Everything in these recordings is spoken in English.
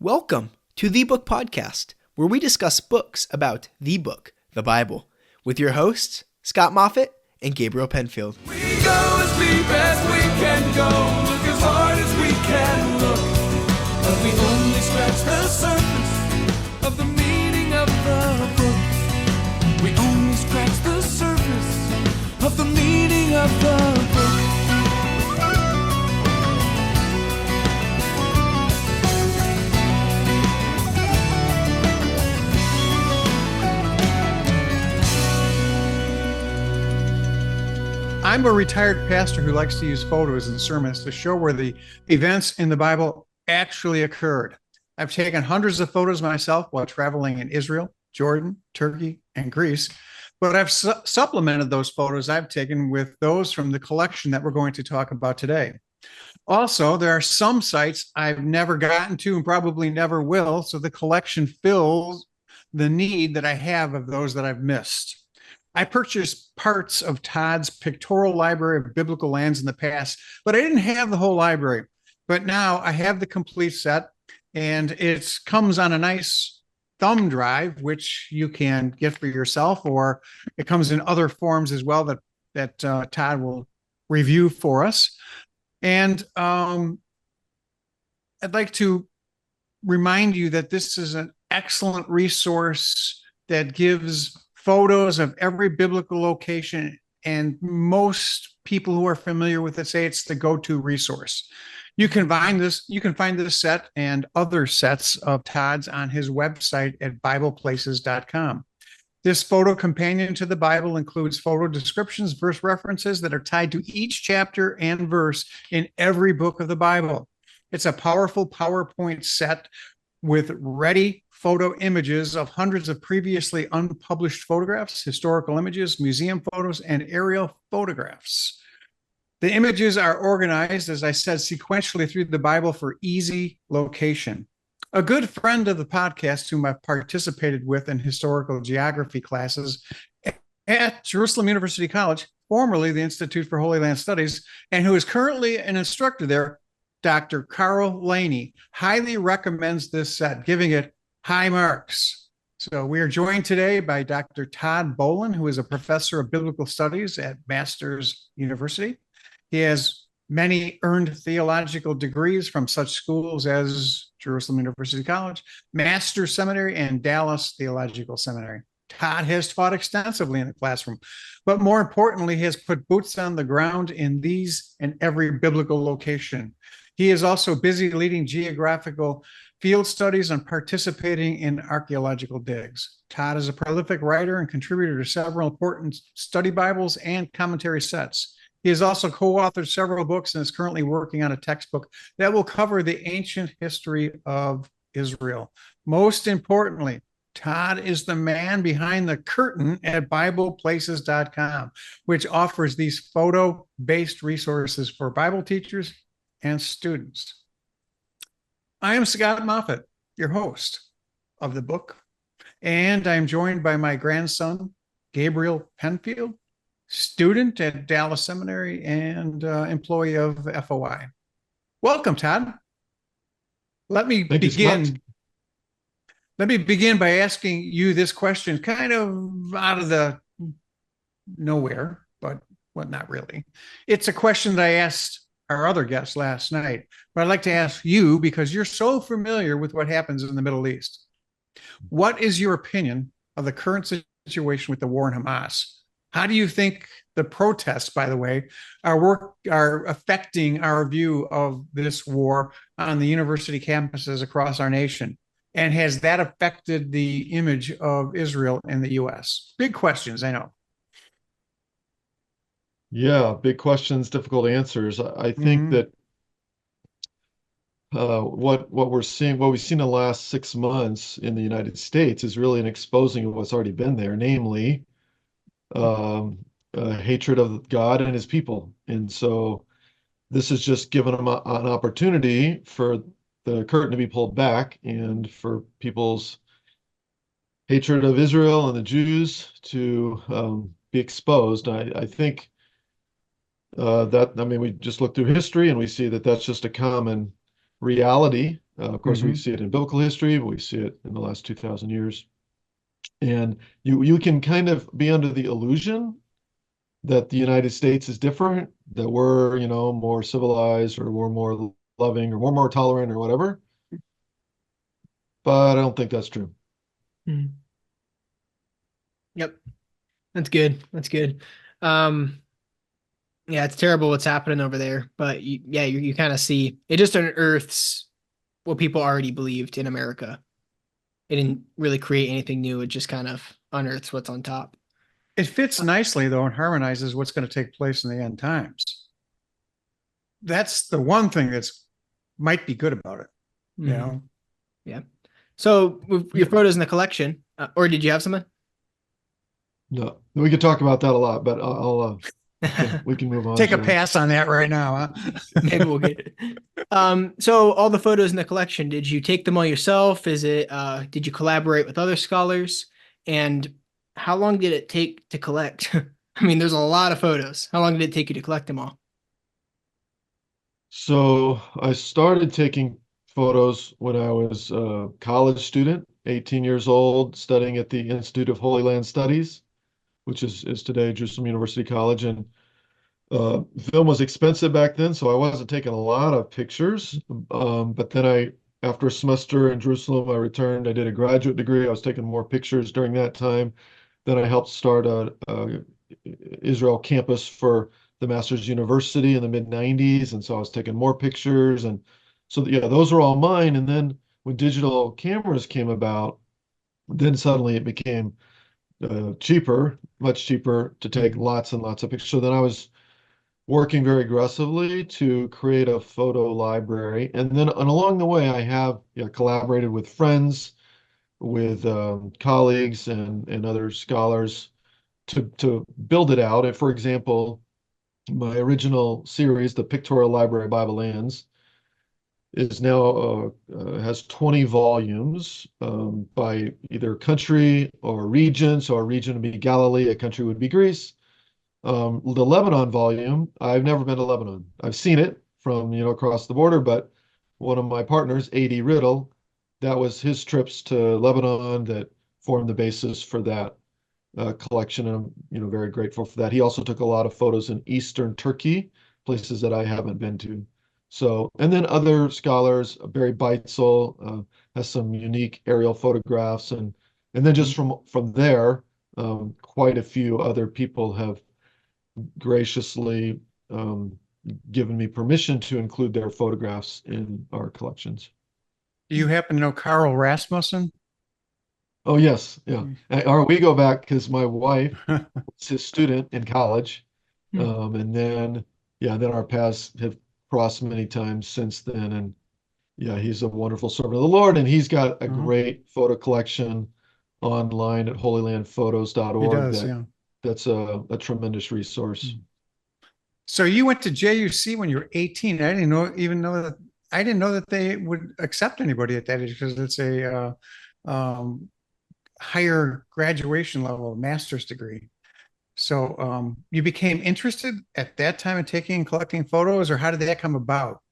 Welcome to the Book Podcast, where we discuss books about the book, the Bible, with your hosts, Scott Moffat and Gabriel Penfield. We go as deep as we can go, look as hard as we can look, but we only scratch the surface of the meaning of the book. We only scratch the surface of the meaning of the book. I'm a retired pastor who likes to use photos in sermons to show where the events in the Bible actually occurred. I've taken hundreds of photos myself while traveling in Israel, Jordan, Turkey, and Greece, but I've supplemented those photos I've taken with those from the collection that we're going to talk about today. Also, there are some sites I've never gotten to and probably never will, so the collection fills the need that I have of those that I've missed. I purchased parts of Todd's pictorial library of biblical lands in the past, but I didn't have the whole library. But now I have the complete set, and it comes on a nice thumb drive, which you can get for yourself, or it comes in other forms as well that Todd will review for us. And I'd like to remind you that this is an excellent resource that gives photos of every biblical location, and most people who are familiar with it say it's the go-to resource. You can find this set and other sets of Todd's on his website at bibleplaces.com. This photo companion to the Bible includes photo descriptions, verse references that are tied to each chapter and verse in every book of the Bible. It's a powerful PowerPoint set with ready photo images of hundreds of previously unpublished photographs, historical images, museum photos, and aerial photographs. The images are organized, as I said, sequentially through the Bible for easy location. A good friend of the podcast, whom I've participated with in historical geography classes at Jerusalem University College, formerly the Institute for Holy Land Studies, and who is currently an instructor there, Dr. Carl Laney, highly recommends this set, giving it high marks. So we are joined today by Dr. Todd Bolen, who is a professor of biblical studies at Masters University. He has many earned theological degrees from such schools as Jerusalem University College, Masters Seminary, and Dallas Theological Seminary. Todd has taught extensively in the classroom, but more importantly, he has put boots on the ground in these and every biblical location. He is also busy leading geographical field studies and participating in archaeological digs. Todd is a prolific writer and contributor to several important study Bibles and commentary sets. He has also co-authored several books and is currently working on a textbook that will cover the ancient history of Israel. Most importantly, Todd is the man behind the curtain at BiblePlaces.com, which offers these photo-based resources for Bible teachers and students. I am Scott Moffat, your host of the book, and I'm joined by my grandson, Gabriel Penfield, student at Dallas Seminary and employee of FOI. Welcome, Todd. Let me begin by asking you this question, kind of out of the nowhere, but not really. It's a question that I asked our other guest last night, but I'd like to ask you, because you're so familiar with what happens in the Middle East. What is your opinion of the current situation with the war in Hamas? How do you think the protests, by the way, are affecting our view of this war on the university campuses across our nation? And has that affected the image of Israel in the U.S.? Big questions, I know. Yeah, big questions, difficult answers. I think that what we're seeing, what we've seen in the last 6 months in the United States is really an exposing of what's already been there, namely hatred of God and his people. And so this has just given them an opportunity for the curtain to be pulled back and for people's hatred of Israel and the Jews to be exposed. I think we just look through history and we see that that's just a common reality Of course, we see it in biblical history, but we see it in the last 2,000 years. And you can kind of be under the illusion that the United States is different, that we're, more civilized, or we're more loving, or we're more tolerant, or whatever. But I don't think that's true. Mhm. Yep. That's good. That's good. Yeah, it's terrible what's happening over there, but you kind of see it just unearths what people already believed in America. It didn't really create anything new. It just kind of unearths what's on top. It fits nicely, though, and harmonizes what's going to take place in the end times. That's the one thing that's might be good about it. You know? Yeah. So with your photos in the collection, or did you have something? No, we could talk about that a lot, but we can move on. Take a pass on that right now, huh? Maybe we'll get it. So all the photos in the collection, did you take them all yourself? Did you collaborate with other scholars? And how long did it take to collect? I mean, there's a lot of photos. How long did it take you to collect them all? So I started taking photos when I was a college student, 18 years old, studying at the Institute of Holy Land Studies, which is today Jerusalem University College. And film was expensive back then, so I wasn't taking a lot of pictures. But then after a semester in Jerusalem, I returned. I did a graduate degree. I was taking more pictures during that time. Then I helped start a Israel campus for the Masters University in the mid 90s. And so I was taking more pictures. And so, yeah, those were all mine. And then when digital cameras came about, then suddenly it became cheaper, much cheaper to take lots and lots of pictures. So then I was working very aggressively to create a photo library. And along the way, I have collaborated with friends, with colleagues and other scholars to build it out. And for example, my original series, the Pictorial Library of Bible Lands, is now has 20 volumes by either country or region. So a region would be Galilee, a country would be Greece. The Lebanon volume, I've never been to Lebanon. I've seen it from, across the border, but one of my partners, A.D. Riddle, that was his trips to Lebanon that formed the basis for that collection. And I'm, very grateful for that. He also took a lot of photos in Eastern Turkey, places that I haven't been to. So, and then other scholars, Barry Beitzel has some unique aerial photographs, and then just from there, quite a few other people have graciously given me permission to include their photographs in our collections. Do you happen to know Carl Rasmussen? Oh, yes. Yeah. Or we go back because my wife was his student in college. And then our paths have crossed many times since then. And yeah, he's a wonderful servant of the Lord. And he's got a great photo collection online at holylandphotos.org. He does, yeah. That's a tremendous resource. So you went to JUC when you were 18. I didn't know that they would accept anybody at that age because it's a higher graduation level, master's degree. So you became interested at that time in taking and collecting photos, or how did that come about?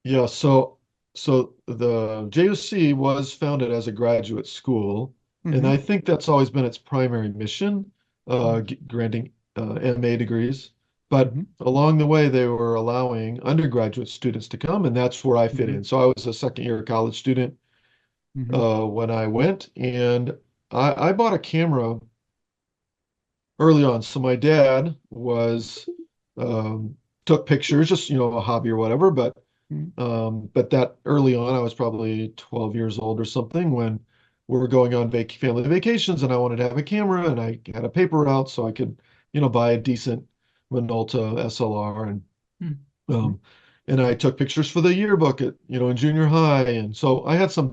Yeah, so the JUC was founded as a graduate school, and I think that's always been its primary mission, granting MA degrees. But along the way, they were allowing undergraduate students to come, and that's where I fit in. So I was a second-year college student when I went, and I bought a camera early on. So my dad took pictures, just a hobby or whatever. But that early on, I was probably 12 years old or something when we were going on family vacations, and I wanted to have a camera, and I had a paper route so I could, buy a decent Minolta SLR, and I took pictures for the yearbook at, in junior high, and so I had some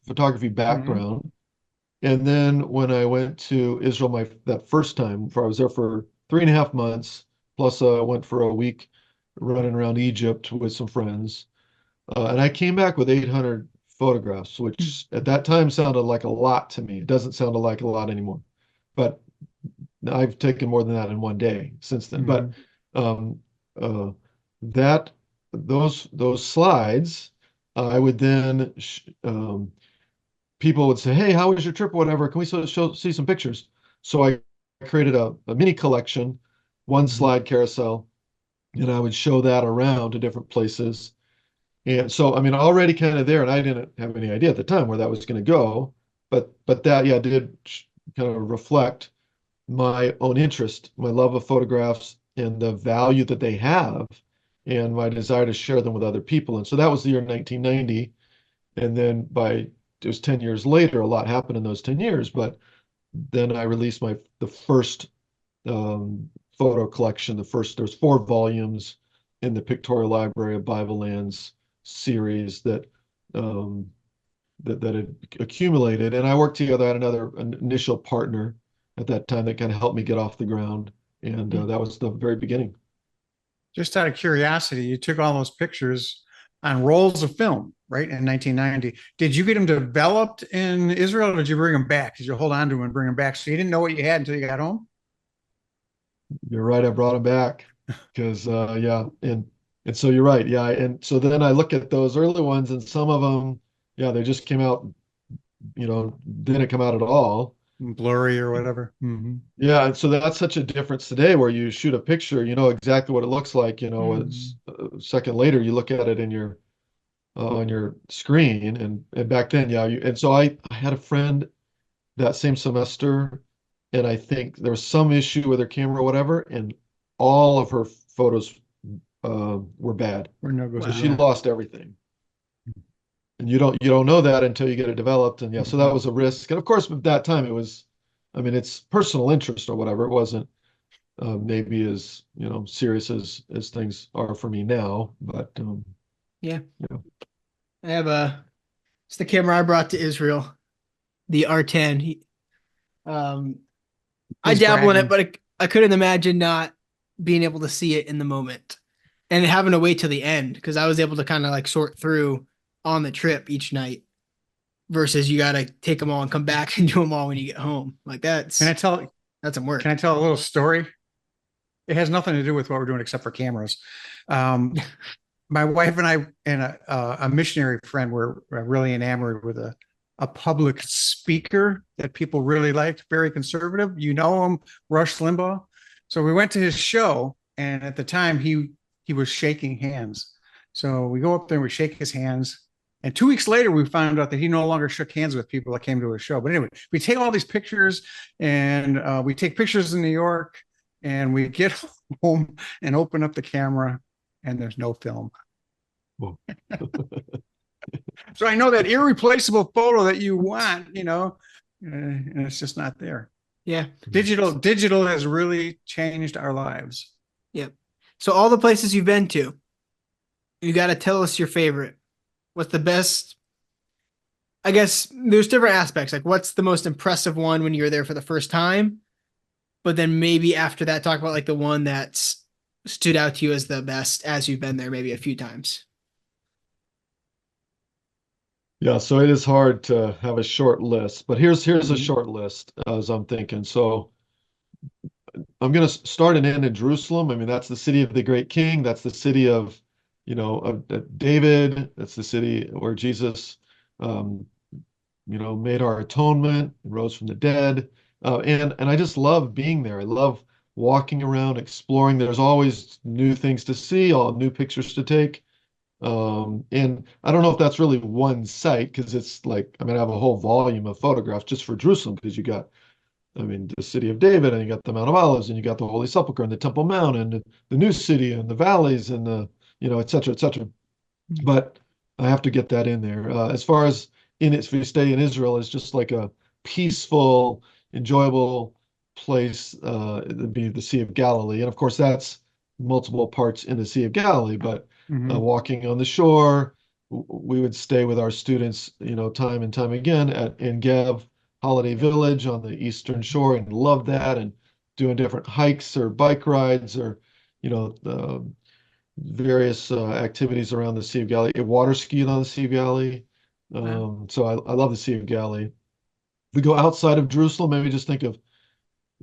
photography background. And then when I went to Israel that first time, I was there for 3.5 months, plus I went for a week running around Egypt with some friends. And I came back with 800 photographs, which at that time sounded like a lot to me. It doesn't sound like a lot anymore. But I've taken more than that in one day since then. But those slides I would then people would say, "Hey, how was your trip or whatever? Can we see some pictures?" So I created a mini collection, one slide carousel, and I would show that around to different places. And so, I mean, already kind of there, and I didn't have any idea at the time where that was going to go, but that, yeah, did kind of reflect my own interest, my love of photographs, and the value that they have, and my desire to share them with other people. And so that was the year 1990. And then it was 10 years later, a lot happened in those 10 years, but then I released the first photo collection. There's 4 volumes in the Pictorial Library of Bible Lands series that had accumulated. And I worked together. I had an initial partner at that time that kind of helped me get off the ground. And that was the very beginning. Just out of curiosity, you took all those pictures on rolls of film, right, in 1990. Did you get them developed in Israel, or did you bring them back? Did you hold on to them and bring them back? So you didn't know what you had until you got home? You're right. I brought them back because, yeah. And so you're right. Yeah. And so then I look at those early ones, and some of them, yeah, they just came out, didn't come out at all. Blurry or whatever. Mm-hmm. Yeah, and so that's such a difference today where you shoot a picture, you know exactly what it looks like, it's a second later you look at it in your on your screen, and back then, yeah, and so I had a friend that same semester, and I think there was some issue with her camera or whatever, and all of her photos were bad. We're no good. So she lost everything. And you don't know that until you get it developed. And yeah, so that was a risk. And of course, at that time, I mean, it's personal interest or whatever. It wasn't maybe as serious as things are for me now. But Yeah. I have it's the camera I brought to Israel, the R10. I dabble in it, but I couldn't imagine not being able to see it in the moment and having to wait till the end, because I was able to kind of like sort through on the trip each night versus you got to take them all and come back and do them all when you get home. Like that's Can I tell that's some work. Can I tell a little story? It has nothing to do with what we're doing except for cameras. My wife and I and a missionary friend were really enamored with a public speaker that people really liked, very conservative. You know him, Rush Limbaugh. So we went to his show, and at the time he was shaking hands. So we go up there and we shake his hands. And 2 weeks later, we found out that he no longer shook hands with people that came to his show. But anyway, we take all these pictures, and we take pictures in New York, and we get home and open up the camera, and there's no film. So I know that irreplaceable photo that you want, and it's just not there. Yeah. Digital has really changed our lives. Yep. So all the places you've been to, you got to tell us your favorite. What's the best? I guess there's different aspects. Like, what's the most impressive one when you're there for the first time? But then maybe after that, talk about like the one that's stood out to you as the best as you've been there maybe a few times. Yeah, so it is hard to have a short list, but here's a short list as I'm thinking. So I'm going to start and end in Jerusalem. I mean, that's the city of the great king. That's the city of David. That's the city where Jesus, made our atonement and rose from the dead. And I just love being there. I love walking around, exploring. There's always new things to see, all new pictures to take. And I don't know if that's really one site, because it's like, I have a whole volume of photographs just for Jerusalem, because you got, the city of David, and you got the Mount of Olives, and you got the Holy Sepulchre and the Temple Mount and the new city and the valleys and et cetera, et cetera. But I have to get that in there. As far as if you stay in Israel, it's just like a peaceful, enjoyable place. It'd be the Sea of Galilee. And of course, that's multiple parts in the Sea of Galilee, but walking on the shore, we would stay with our students, time and time again at En Gev Holiday Village on the eastern shore, and loved that, and doing different hikes or bike rides or, various activities around the Sea of Galilee. Water skiing on the Sea of Galilee. So I love the Sea of Galilee. We go outside of Jerusalem, maybe just think of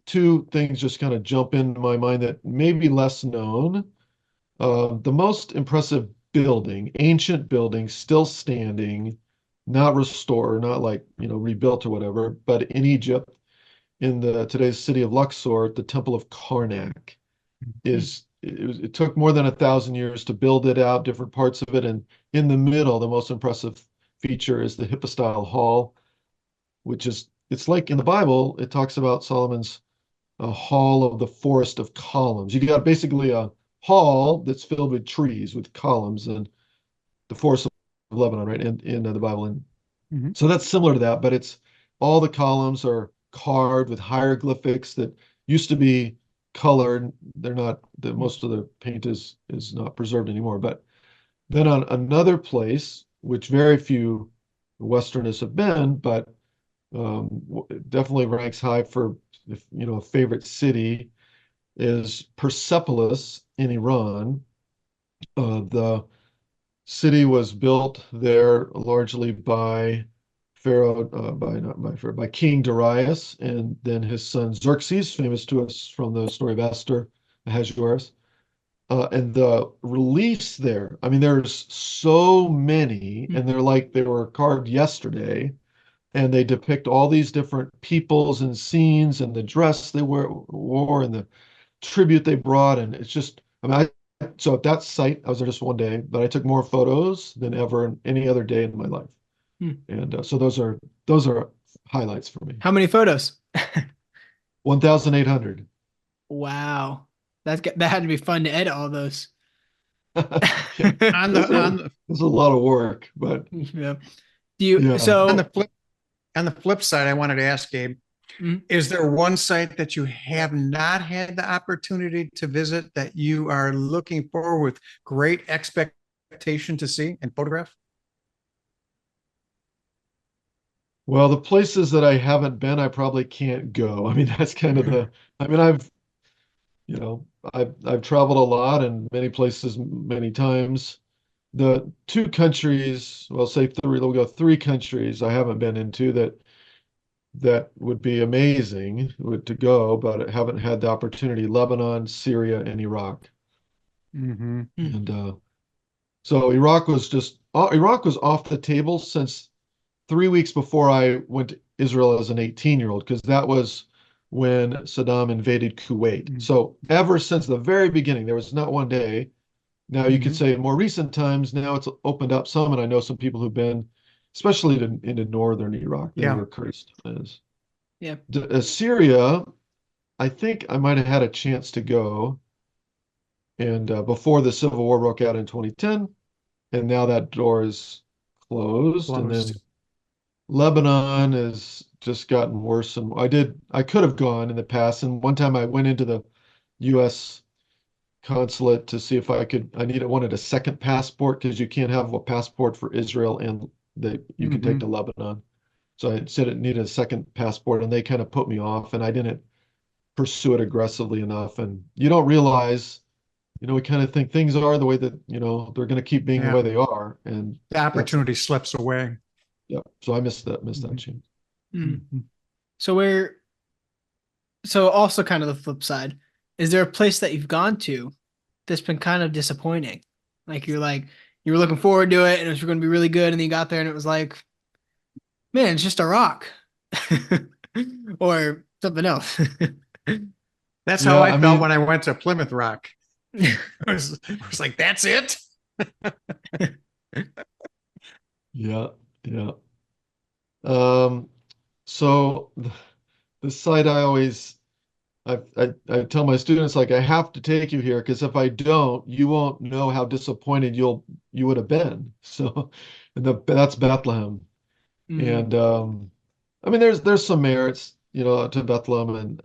two things just kind of jump into my mind that may be less known. The most impressive building, ancient building, still standing, not restored, not like, rebuilt or whatever, but in Egypt, in the today's city of Luxor, the Temple of Karnak it took more than 1,000 years to build it out, different parts of it, and in the middle, the most impressive feature is the hypostyle hall, which is it's like in the Bible, it talks about Solomon's hall of the forest of columns. You got basically a hall that's filled with trees with columns and the forest of Lebanon, right? In the Bible. And Mhm. so that's similar to that, but it's all the columns are carved with hieroglyphics that used to be colored. They're not most of the paint is not preserved anymore. But then on another place, which very few Westerners have been, but definitely ranks high for a favorite city is Persepolis in Iran. The city was built there largely by Pharaoh, not by Pharaoh, by King Darius, and then his son Xerxes, famous to us from the story of Esther, Ahasuerus. And the reliefs there, I mean, there's so many, and they're like they were carved yesterday, and they depict all these different peoples and scenes and the dress they wore and the tribute they brought. And it's just, I mean, so at that site, I was there just one day, but I took more photos than ever in any other day in my life. Hmm. And so those are highlights for me. How many photos? 1,800. Wow. That had to be fun to edit all those. Yeah, On it's the on the a lot of work, but Yeah. Do you yeah. on so the flip side, I wanted to ask Gabe, mm, is there one site that you have not had the opportunity to visit that you are looking forward with great expectation to see and photograph? Well, the places that I haven't been, I probably can't go. I mean, that's kind of I mean, you know, I've traveled a lot and many places many times. The two countries, well, say three, we'll go three countries I haven't been into that would be amazing to go, but I haven't had the opportunity: Lebanon, Syria, and Iraq. Mm-hmm. mm, And so Iraq was off the table since 3 weeks before I went to Israel as an 18-year-old, because that was when Saddam invaded Kuwait. So ever since the very beginning, there was not one day. Now you could Mm-hmm. say in more recent times, now it's opened up some, and I know some people who've been, especially into northern Iraq. They Yeah. were cursed. yeah. Syria, I think I might have had a chance to go, and before the civil war broke out in 2010, and now that door is closed. And Closed. then Lebanon has just gotten worse. And I could have gone in the past. And one time I went into the U.S. consulate to see if wanted a second passport, because you can't have a passport for Israel and that you can take Mm-hmm. to Lebanon. So I said it needed a second passport, and they kind of put me off, and I didn't pursue it aggressively enough. And you don't realize, we kind of think things are the way that, they're going to keep being the Yeah. way they are. And The that's, opportunity slips away. yeah. So I missed that Mhm. chance. Mm. Mhm. So also kind of the flip side, is there a place that you've gone to that's been kind of disappointing? Like you were looking forward to it and it was going to be really good, and then you got there and it was like, man, it's just a rock. Or something else. That's how Yeah, I I felt mean, when I went to Plymouth Rock. It was like, that's it. yeah, yeah. Um, so the site I tell my students, like, I have to take you here, because if I don't, you won't know how disappointed you would have been. So, and that's Bethlehem. Mm, And I mean, there's some merits, to Bethlehem, and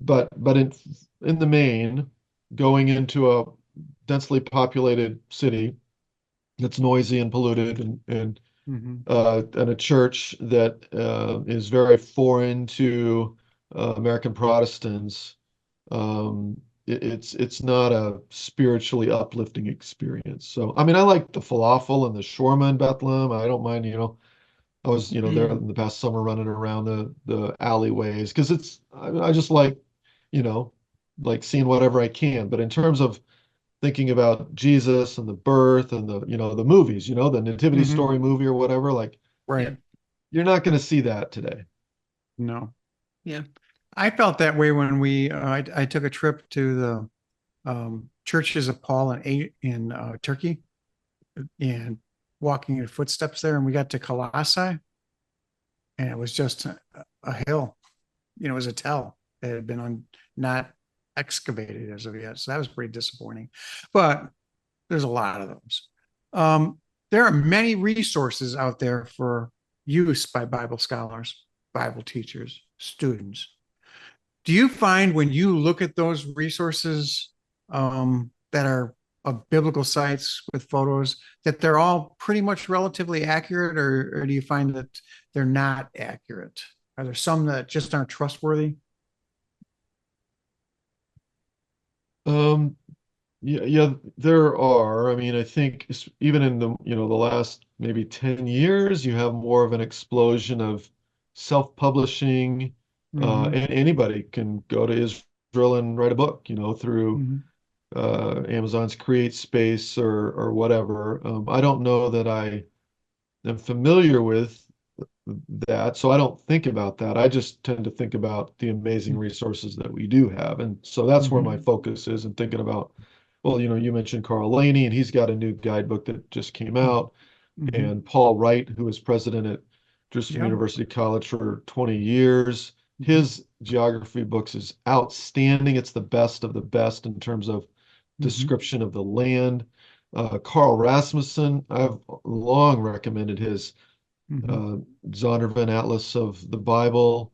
but in the main, going into a densely populated city that's noisy and polluted, Mhm. and a church that is very foreign to American Protestants. It's not a spiritually uplifting experience. So, I mean, I like the falafel and the shawarma in Bethlehem. I don't mind, I was, there mm, in the past summer running around the alleyways, because I just like, you know, like seeing whatever I can. But in terms of thinking about Jesus and the birth and the movies, the Nativity Hmm. Story movie or whatever, like Yeah. Right. you're not going to see that today. No. Yeah. I felt that way when I took a trip to the churches of Paul in Turkey, and walking in footsteps there, and we got to Colossae, and it was just a hill. It was a tell that had been not excavated as of yet. So that was pretty disappointing. But there's a lot of those. There are many resources out there for use by Bible scholars, Bible teachers, students. Do you find when you look at those resources that are of biblical sites with photos that they're all pretty much relatively accurate, or do you find that they're not accurate? Are there some that just aren't trustworthy? Um, yeah, yeah, there are. I mean, I think even in the last maybe 10 years, you have more of an explosion of self-publishing. Mm-hmm. And anybody can go to Israel and write a book, through Mm-hmm. Amazon's Create Space or whatever. I don't know that I am familiar with that, so I don't think about that. I just tend to think about the amazing resources that we do have, and so that's where my Mm-hmm. focus is in thinking about. Well, you mentioned Carl Laney, and he's got a new guidebook that just came out, Mm-hmm. and Paul Wright, who was president at Jerusalem Yeah. University College for 20 years, Mm-hmm. his geography books is outstanding. It's the best of the best in terms of Mm-hmm. description of the land. Carl Rasmussen, I've long recommended his Mm-hmm. uh, Zondervan Atlas of the Bible,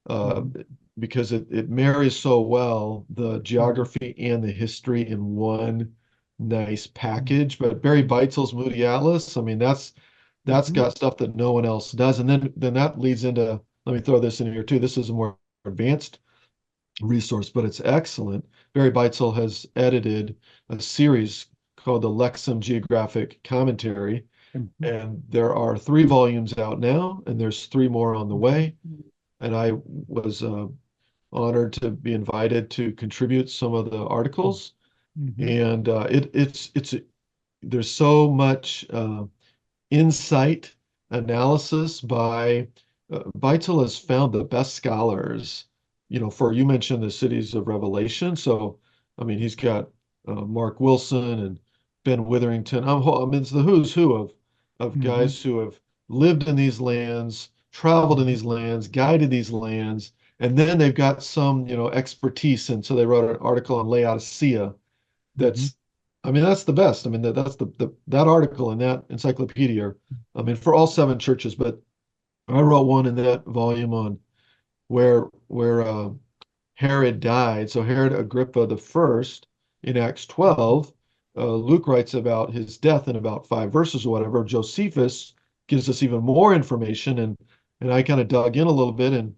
uh, Mm-hmm. because it marries so well the Mm-hmm. geography and the history in one nice package. But Barry Beitzel's Moody Atlas, I mean, that's Mm-hmm. got stuff that no one else does. And then that leads into, let me throw this in here too. This is a more advanced resource, but it's excellent. Barry Beitzel has edited a series called the Lexham Geographic Commentary, Mm-hmm. and there are 3 volumes out now, and there's 3 more on the way. And I was honored to be invited to contribute some of the articles. Mm-hmm. And it's there's so much insight analysis by Beitzel has found the best scholars. You mentioned the cities of Revelation. So, I mean, he's got Mark Wilson and Ben Witherington. I mean, it's the who's who of Mm-hmm. guys who have lived in these lands, traveled in these lands, guided these lands, and then they've got some, expertise. And so they wrote an article on Laodicea Mm-hmm. that's, I mean, that's the best. I mean, that's that article in that encyclopedia, I mean, for all 7 churches, but I wrote one in that volume on where Herod died. So Herod Agrippa the first in Acts 12, Luke writes about his death in about 5 verses or whatever. Josephus gives us even more information, and I kind of dug in a little bit and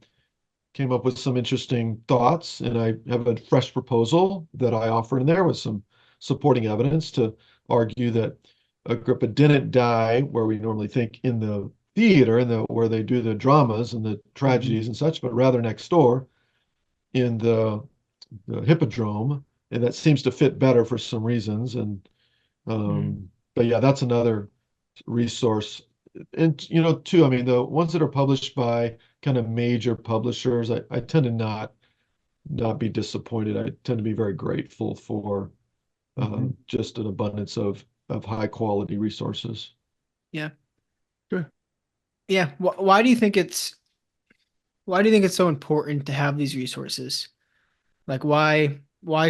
came up with some interesting thoughts, and I have a fresh proposal that I offer in there with some supporting evidence to argue that Agrippa didn't die where we normally think in the theater, where they do the dramas and the Mm-hmm. tragedies and such, but rather next door in the hippodrome, and that seems to fit better for some reasons. And but yeah, that's another resource. And too, I mean, the ones that are published by kind of major publishers, I tend to not be disappointed. I tend to be very grateful for Mm-hmm. just an abundance of high quality resources. Yeah. Good. Yeah. Why do you think it's so important to have these resources? Like why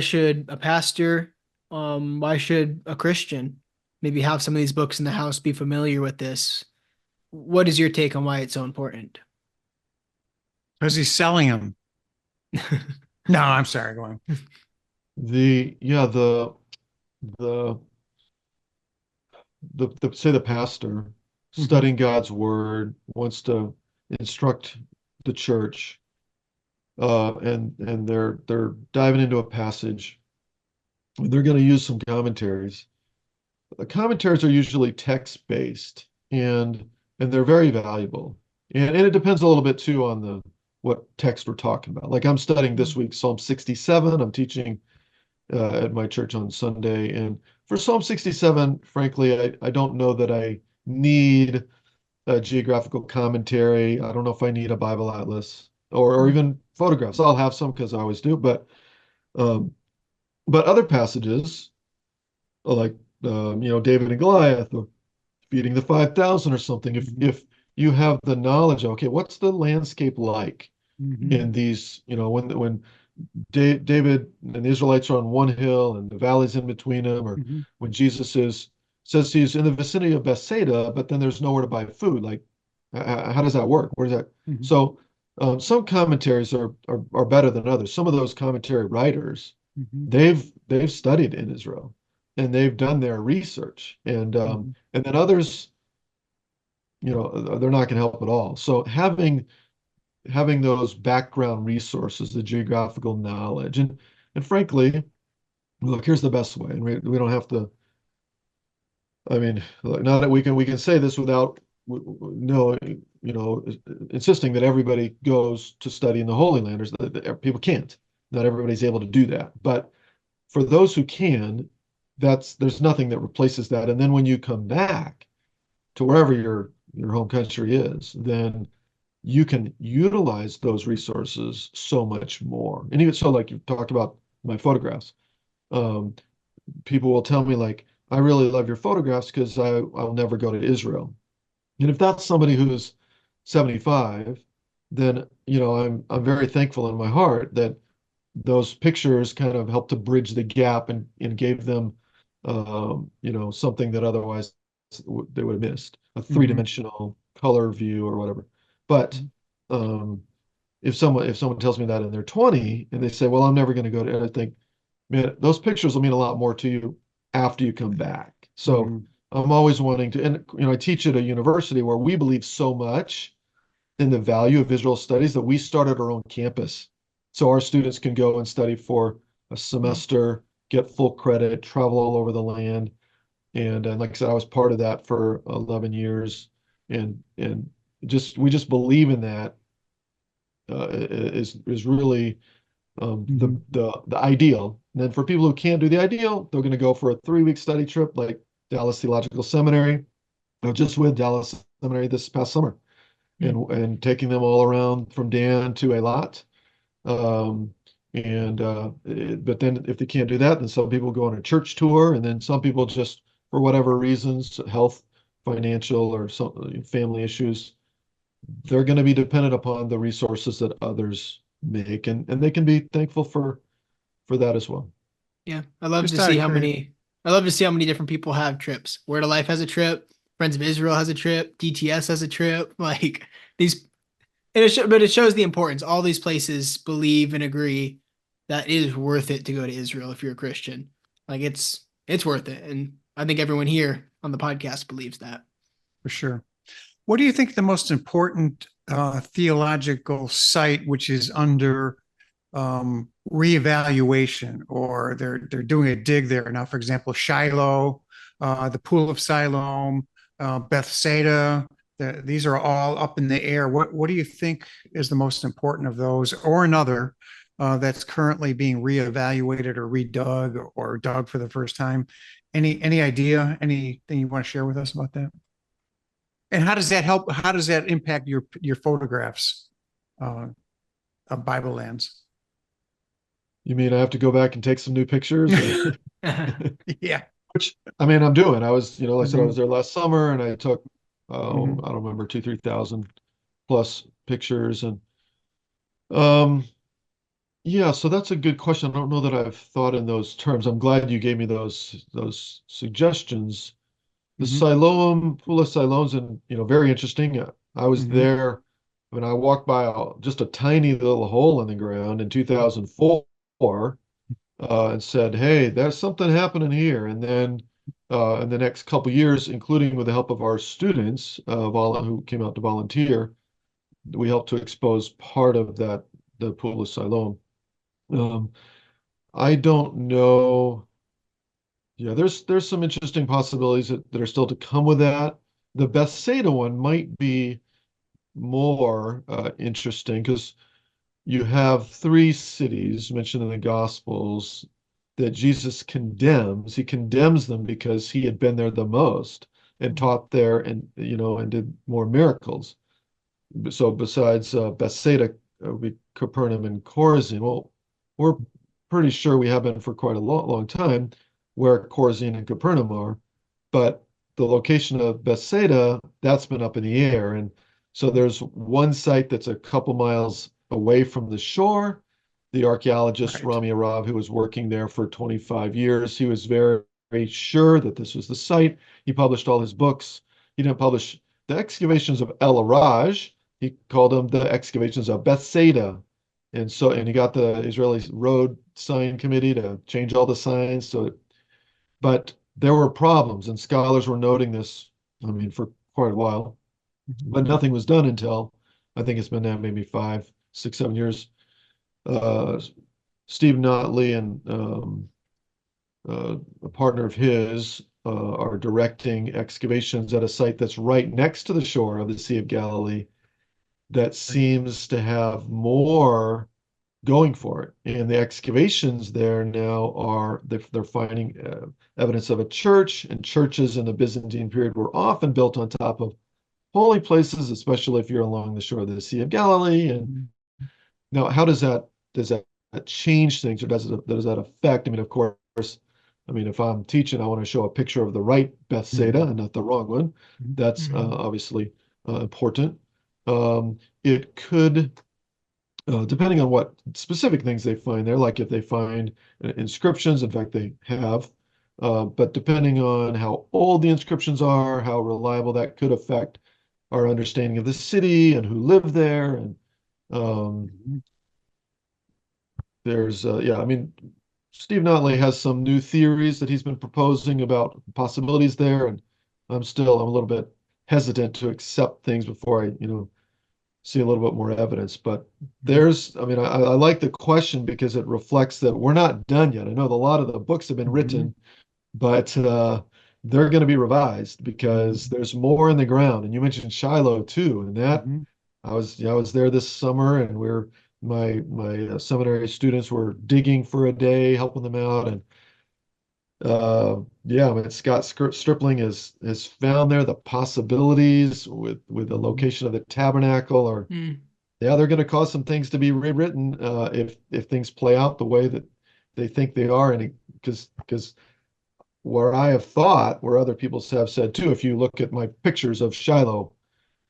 should a pastor, why should a Christian maybe have some of these books in the house, be familiar with this? What is your take on why it's so important? Because he's selling them. No, I'm sorry. Going. Yeah, the say the pastor Mm-hmm. studying God's word wants to instruct the church, and they're diving into a passage. They're going to use some commentaries. The commentaries are usually text based, and they're very valuable. And it depends a little bit too on the what text we're talking about. Like I'm studying this week Psalm 67. I'm teaching at my church on Sunday. And for Psalm 67, frankly, I don't know that I need a geographical commentary. I don't know if I need a Bible atlas or even photographs. I'll have some because I always do, um, but other passages like David and Goliath or feeding the 5,000 or something. If you have the knowledge, okay, what's the landscape like Mhm. in these, when David and the Israelites are on one hill and the valleys in between them, or Mhm. when says he's in the vicinity of Bethsaida, but then there's nowhere to buy food. Like, how does that work? Where does that? Mhm. So, some commentaries are better than others. Some of those commentary writers, Mhm. they've studied in Israel and they've done their research, Mhm. and then others, they're not going to help at all. So having those background resources, the geographical knowledge, and frankly, look, here's the best way, and we don't have to. I mean, look, not that we can say this without no, insisting that everybody goes to study in the Holy Land. People can't. Not everybody's able to do that. But for those who can, there's nothing that replaces that. And then when you come back to wherever your home country is, then you can utilize those resources so much more. And even so, like you talked about my photographs, um, people will tell me like, I really love your photographs because I'll never go to Israel. And if that's somebody who's 75, then I'm very thankful in my heart that those pictures kind of helped to bridge the gap and gave them something that otherwise they would have missed, a Mhm. three-dimensional color view or whatever. But um, if someone tells me that in their 20 and they say, well, I'm never going to go to, and I think, man, those pictures will mean a lot more to you after you come back. So Mhm. I'm always wanting to, and I teach at a university where we believe so much in the value of visual studies that we started our own campus. So our students can go and study for a semester, get full credit, travel all over the land. And like I said, I was part of that for 11 years. And we just believe in that is really Mhm. the ideal. And then for people who can't do the ideal, they're going to go for a 3-week study trip like Dallas Theological Seminary. I was just with Dallas Seminary this past summer and taking them all around from Dan to Eilat. Um, but then if they can't do that, then some people go on a church tour, and then some people just, for whatever reasons, health, financial, or some family issues, they're going to be dependent upon the resources that others make, and they can be thankful for that as well. Yeah, I love to Just out see of how curiosity. many. I love to see how many different people have trips. Word to Life has a trip. Friends of Israel has a trip. DTS has a trip. Like these, but it shows the importance. All these places believe and agree that it is worth it to go to Israel if you're a Christian. Like it's worth it, and I think everyone here on the podcast believes that. For sure. What do you think the most important theological site which is under reevaluation, or they're doing a dig there now? For example, Shiloh, the Pool of Siloam, Bethsaida. These are all up in the air. What do you think is the most important of those, or another that's currently being reevaluated or redug or dug for the first time? Any idea? Anything you want to share with us about that? And how does that help? How does that impact your photographs uh, of Bible lands? You mean I have to go back and take some new pictures, or Yeah. which I mean I'm doing. Like I said, I was Mhm. there last summer, and I took Mhm. I don't remember 2-3 thousand plus pictures, and um yeah, so that's a good question. I don't know that I've thought in those terms. I'm glad you gave me those suggestions. The Mhm. Siloam, Pool of Siloam's, and very interesting. I was Mhm. there when I walked by just a tiny little hole in the ground in 2004, and said, "Hey, there's something happening here." And then in the next couple years, including with the help of our students who came out to volunteer, we helped to expose part of the Pool of Siloam. Um, I don't know. Yeah, there's some interesting possibilities that are still to come with that. The Bethsaida one might be more interesting because you have three cities mentioned in the Gospels that Jesus condemns. He condemns them because he had been there the most and taught there, and and did more miracles. So besides Bethsaida, Capernaum and Chorazin. Well, we're pretty sure we have been for quite a long time where Chorazin and Capernaum are, but the location of Bethsaida, that's been up in the air. And so there's one site that's a couple miles away from the shore. The archaeologist Right. Rami Arab, who was working there for 25 years, he was very, very sure that this was the site. He published all his books. He didn't publish the excavations of El Araj. He called them the excavations of Bethsaida. And he got the Israeli road sign committee to change all the signs. But there were problems, and scholars were noting this, I mean, for quite a while. But nothing was done until, I think it's been now maybe 5, 6, 7 years. Steve Notley and a partner of his are directing excavations at a site that's right next to the shore of the Sea of Galilee that seems to have more going for it. And the excavations there now they're finding evidence of a church, and churches in the Byzantine period were often built on top of holy places, especially if you're along the shore of the Sea of Galilee. And now, how does that change things, or does that affect? I mean, of course, I mean, if I'm teaching, I want to show a picture of the right Bethsaida and not the wrong one. That's obviously important. It could, depending on what specific things they find there, like if they find inscriptions, in fact, they have, but depending on how old the inscriptions are, how reliable, that could affect our understanding of the city and who lived there. And yeah, I mean, Steve Notley has some new theories that he's been proposing about possibilities there, and I'm a little bit hesitant to accept things before I, see a little bit more evidence. But I mean, I like the question because it reflects that we're not done yet. I know that a lot of the books have been written, but they're going to be revised because there's more in the ground. And you mentioned Shiloh too, and that I was there this summer, and my seminary students were digging for a day, helping them out, and yeah, I mean, Scott Stripling has found there the possibilities with the location of the tabernacle, or yeah, they're going to cause some things to be rewritten if things play out the way that they think they are, and because where I have thought, where other people have said too, if you look at my pictures of Shiloh,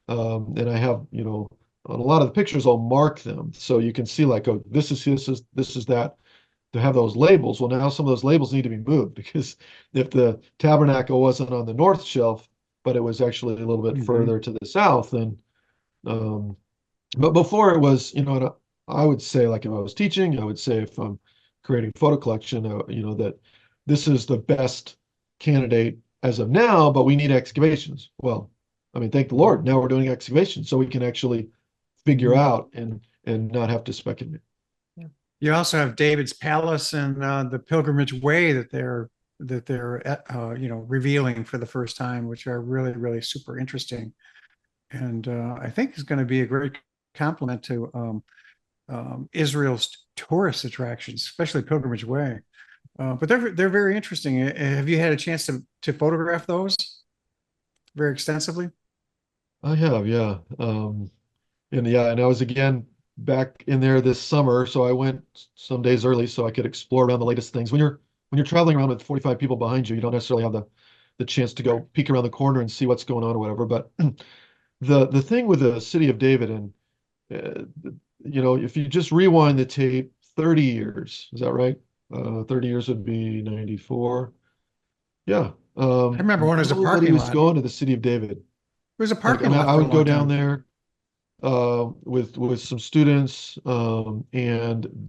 and I have, on a lot of the pictures, I'll mark them so you can see like, oh, this is that. To have those labels. Well, now some of those labels need to be moved, because if the tabernacle wasn't on the north shelf, but it was actually a little bit further to the south, then, but before it was, and I would say, like, if I was teaching, I would say, if I'm creating photo collection, that this is the best candidate as of now, but we need excavations. Well, I mean, thank the Lord, now we're doing excavations so we can actually figure out and not have to speculate. You also have David's Palace and the Pilgrimage Way that they're revealing for the first time, which are really, really super interesting, and I think is going to be a great complement to Israel's tourist attractions, especially Pilgrimage Way. But they're very interesting. Have you had a chance to photograph those very extensively? I have, yeah. And I was again back in there this summer, so I went some days early so I could explore around the latest things. When you're traveling around with 45 people behind you, you don't necessarily have the chance to go peek around the corner and see what's going on or whatever. But the thing with the city of David, and if you just rewind the tape 30 years, is that right? 30 years would be 94. Yeah. I remember when it was a Nobody parking was lot. going to the city of David. It was a Like, I parking mean, lot I for a would go long down time. there with some students, and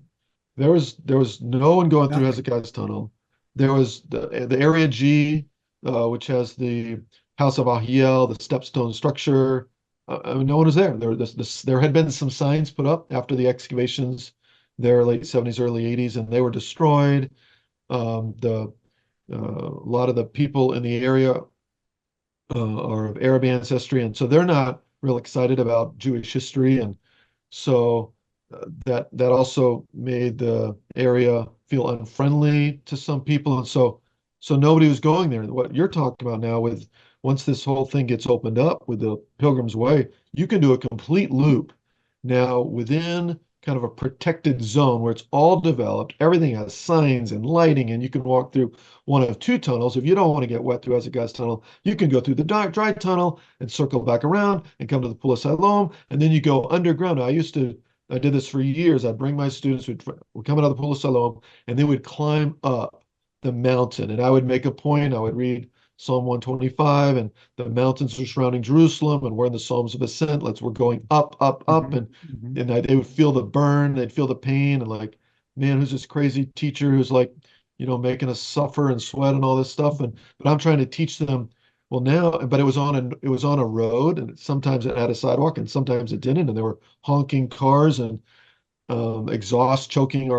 there was no one going through Nothing. Hezekiah's tunnel. There was the area G, which has the House of Ahiel, the stepstone structure. I mean, no one was there. There had been some signs put up after the excavations there, late 70s, early 80s, and they were destroyed. A lot of the people in the area are of Arab ancestry, and so they're not real excited about Jewish history, and so that also made the area feel unfriendly to some people. And so nobody was going there. What you're talking about now with once this whole thing gets opened up with the Pilgrim's Way, you can do a complete loop now within kind of a protected zone where it's all developed. Everything has signs and lighting, and you can walk through one of two tunnels. If you don't want to get wet through Hezekiah's tunnel, you can go through the dry tunnel and circle back around and come to the Pool of Siloam, and then you go underground. I did this for years. I'd bring my students, we'd come out of the Pool of Siloam, and they would climb up the mountain. And I would make a point, I would read Psalm 125, and the mountains are surrounding Jerusalem, and we're in the Psalms of Ascent. We're going up, up, up, and they would feel the burn, they'd feel the pain, and like, man, who's this crazy teacher who's like, making us suffer and sweat and all this stuff. But I'm trying to teach them, well, now, but it was on a road, and sometimes it had a sidewalk, and sometimes it didn't, and there were honking cars and exhaust choking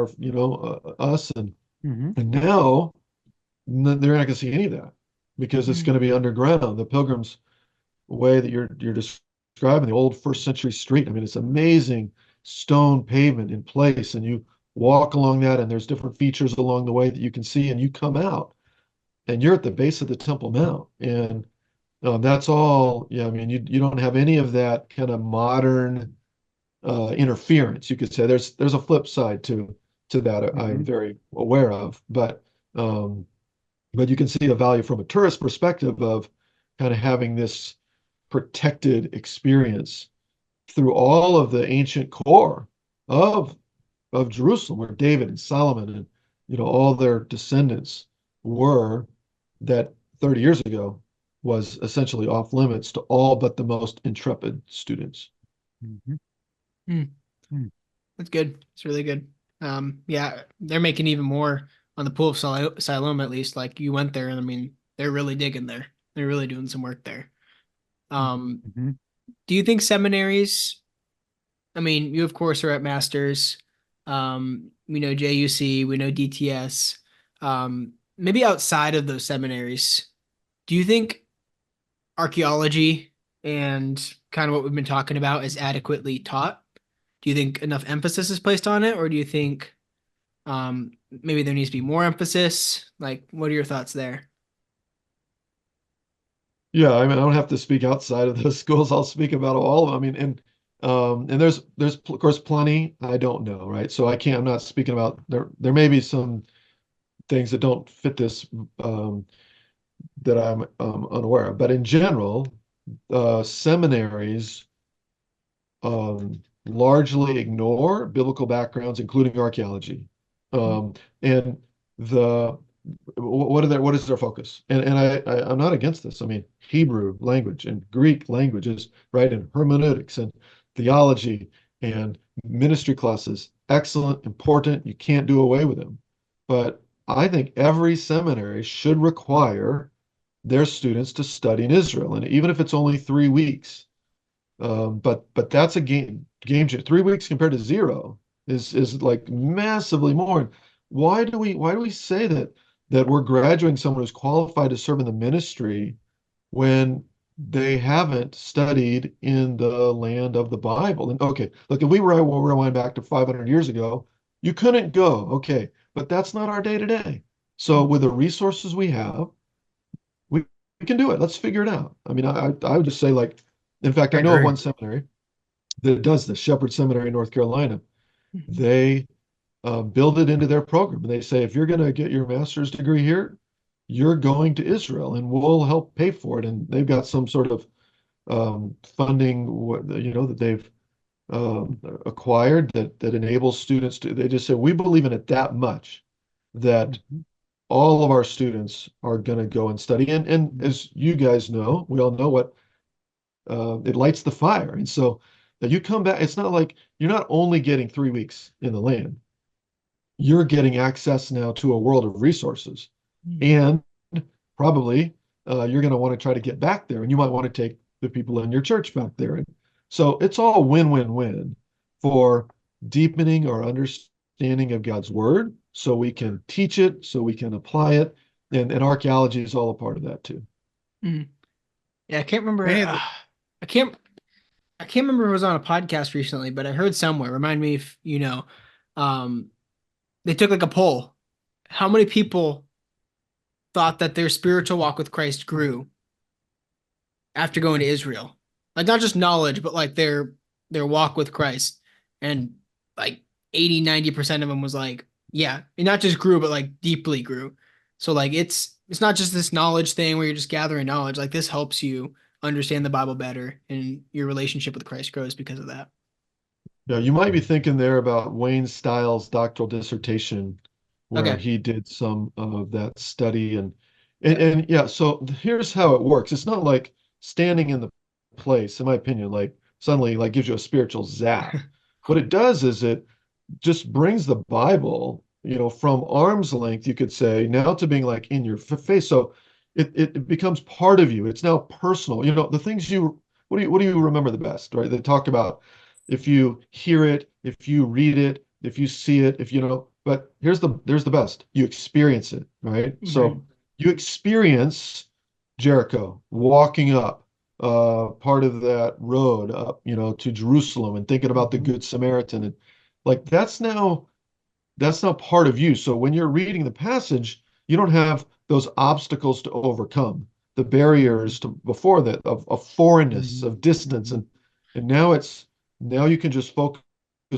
us, and now they're not going to see any of that because it's going to be underground. The Pilgrim's Way that you're describing, the old first century street. I mean, it's amazing stone pavement in place, and you walk along that, and there's different features along the way that you can see, and you come out, and you're at the base of the Temple Mount, and that's all. Yeah, I mean, you don't have any of that kind of modern interference. You could say there's a flip side to that. I'm very aware of, but you can see the value from a tourist perspective of kind of having this protected experience through all of the ancient core of Jerusalem, where David and Solomon and all their descendants were, that 30 years ago was essentially off limits to all but the most intrepid students. That's good. It's really good. Yeah, they're making even more on the Pool of Siloam, at least. Like, you went there, and I mean, they're really digging there. They're really doing some work there. Do you think seminaries, I mean, you of course are at Masters. We know JUC, we know DTS. Maybe outside of those seminaries, do you think archaeology and kind of what we've been talking about is adequately taught? Do you think enough emphasis is placed on it, or do you think maybe there needs to be more emphasis? Like, what are your thoughts there? Yeah, I mean, I don't have to speak outside of those schools. I'll speak about all of them. I mean, and there's of course plenty I don't know, right? So I'm not speaking about there may be some things that don't fit this that I'm unaware of. But in general, seminaries largely ignore biblical backgrounds, including archaeology. And what is their focus? And I'm not against this. I mean, Hebrew language and Greek languages, right? And hermeneutics and theology and ministry classes, excellent, important. You can't do away with them. But I think every seminary should require their students to study in Israel, and even if it's only 3 weeks. But that's a game changer. 3 weeks compared to zero is like massively more. Why do we say that we're graduating someone who's qualified to serve in the ministry when they haven't studied in the land of the Bible? And okay, look, if we rewind back to 500 years ago, you couldn't go. Okay, but that's not our day to day. So with the resources we have, we can do it. Let's figure it out. I mean, I would just say, like, in fact, I know of one seminary that does this, Shepherd Seminary in North Carolina. They build it into their program. And they say, if you're going to get your master's degree here, you're going to Israel, and we'll help pay for it. And they've got some sort of funding, that they've acquired that enables students to. They just say, we believe in it that much that all of our students are going to go and study. And as you guys know, we all know what it lights the fire. And so that you come back, it's not like you're not only getting 3 weeks in the land, you're getting access now to a world of resources. And probably you're going to want to try to get back there, and you might want to take the people in your church back there. And so it's all win-win-win for deepening our understanding of God's word, so we can teach it, so we can apply it. And archaeology is all a part of that too. Yeah, I can't remember. I can't remember if it was on a podcast recently, but I heard somewhere. Remind me if you know. They took like a poll how many people thought that their spiritual walk with Christ grew after going to Israel? Like not just knowledge, but like their walk with Christ. And like 80-90% of them was like, yeah, it not just grew, but like deeply grew. So like it's not just this knowledge thing where you're just gathering knowledge. Like this helps you understand the Bible better and your relationship with Christ grows because of that. Yeah, you might be thinking there about Wayne Stiles' doctoral dissertation, where Okay. he did some of that study and Yep. and yeah, so here's how it works. It's not like standing in the place, in my opinion, like suddenly like gives you a spiritual zap. What it does is it just brings the Bible, from arm's length, you could say, now to being like in your face. So it becomes part of you. It's now personal. The things what do you remember the best, right? They talk about if you hear it, if you read it, if you see it, but there's the best. You experience it, right? Hmm. So you experience Jericho, walking up part of that road up, to Jerusalem and thinking about the Mhm. Good Samaritan and like that's now part of you. So when you're reading the passage, you don't have those obstacles to overcome, the barriers to before that of foreignness, Mhm. of distance, Mhm. and now you can just focus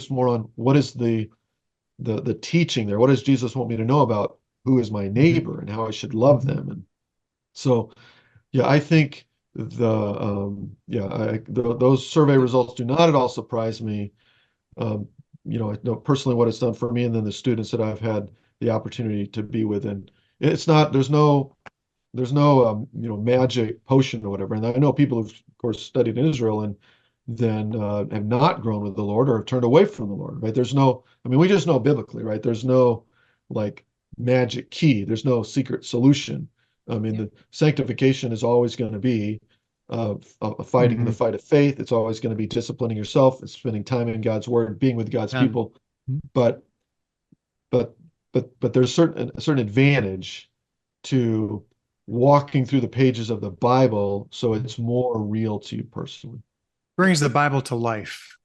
more on what is the teaching there. What does Jesus want me to know about who is my Mhm. neighbor and how I should love Mhm. them? And so yeah, I think those survey results do not at all surprise me. um, I know personally what it's done for me and then the students that I've had the opportunity to be with. And it's not, there's no magic potion or whatever. And I know people who've, of course, studied in Israel and then have not grown with the Lord or have turned away from the Lord, right? I mean, we just know biblically, right? There's no like magic key, there's no secret solution. I mean, Yeah. the sanctification is always going to be fighting the Mhm. fight of faith. It's always going to be disciplining yourself. It's spending time in God's word, being with God's And people. But but but there's a certain advantage to walking through the pages of the Bible so it's more real to you personally. brings the Bible to life.